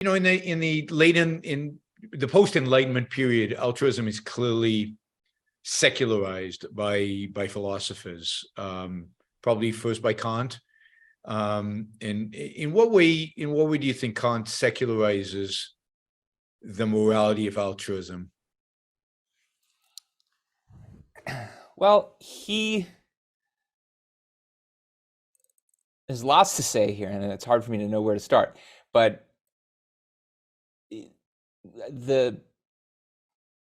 In the post-Enlightenment period, altruism is clearly secularized by philosophers, probably first by Kant. And in what way do you think Kant secularizes the morality of altruism? Well, there's lots to say here, and it's hard for me to know where to start. But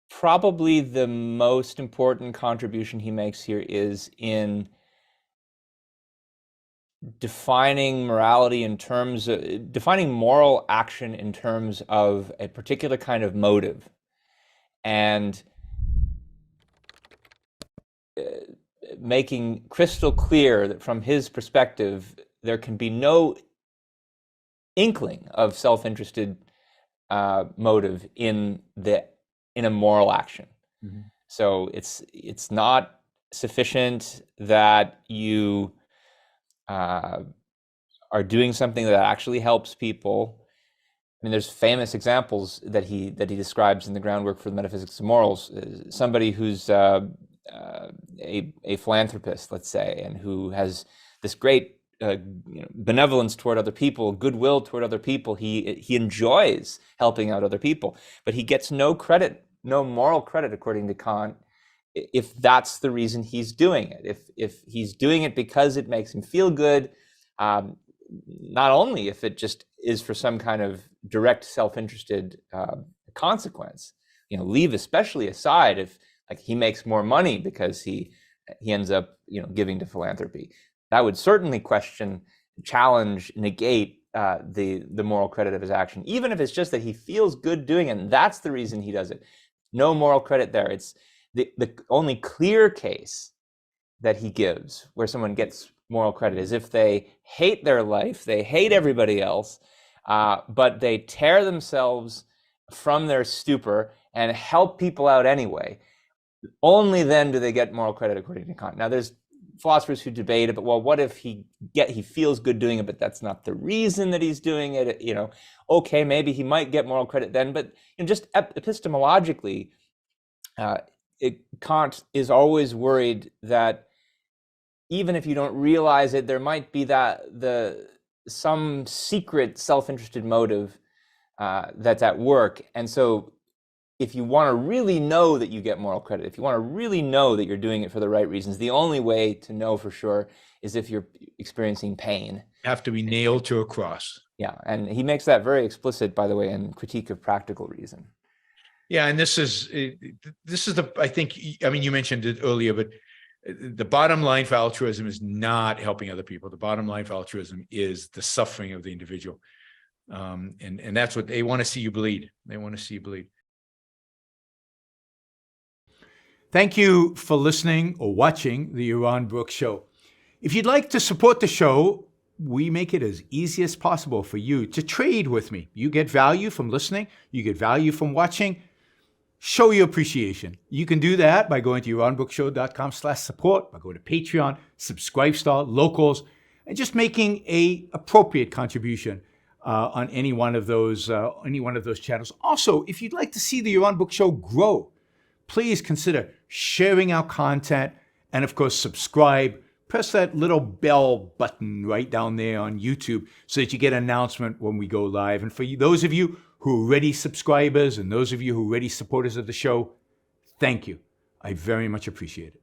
probably the most important contribution he makes here is in defining morality in terms of defining moral action in terms of a particular kind of motive, and making crystal clear that from his perspective there can be no inkling of self-interested motive in a moral action. Mm-hmm. So it's not sufficient that you are doing something that actually helps people. I mean, there's famous examples that he describes in the Groundwork for the Metaphysics of Morals. Somebody who's a philanthropist, let's say, and who has this great benevolence toward other people, goodwill toward other people. He enjoys helping out other people, but he gets no credit, no moral credit, according to Kant, if that's the reason he's doing it. If he's doing it because it makes him feel good, not only if it just is for some kind of direct self-interested consequence, leave especially aside if like he makes more money because he ends up giving to philanthropy. That would certainly question, challenge, negate the moral credit of his action, even if it's just that he feels good doing it, and that's the reason he does it. No moral credit there. It's the only clear case that he gives where someone gets moral credit is if they hate their life, they hate everybody else, but they tear themselves from their stupor and help people out anyway. Only then do they get moral credit, according to Kant. Now, there's philosophers who debate it, but well, what if he feels good doing it, but that's not the reason that he's doing it? Okay, maybe he might get moral credit then, but just epistemologically, Kant is always worried that even if you don't realize it, there might be some secret self-interested motive that's at work. And so if you want to really know that you get moral credit, if you want to really know that you're doing it for the right reasons, the only way to know for sure is if you're experiencing pain. You have to be nailed to a cross. Yeah, and he makes that very explicit, by the way, in Critique of Practical Reason. Yeah, and this is I think, you mentioned it earlier, but the bottom line for altruism is not helping other people. The bottom line for altruism is the suffering of the individual. And that's what they want to see you bleed. They want to see you bleed. Thank you for listening or watching the Yaron Brook Show. If you'd like to support the show, we make it as easy as possible for you to trade with me. You get value from listening. You get value from watching. Show your appreciation. You can do that by going to yaronbrookshow.com/support, by going to Patreon, Subscribestar, Locals, and just making a appropriate contribution on any one of those channels. Also, if you'd like to see the Yaron Brook Show grow, please consider sharing our content and, of course, subscribe. Press that little bell button right down there on YouTube so that you get an announcement when we go live. And for those of you who are already subscribers and those of you who are already supporters of the show, thank you. I very much appreciate it.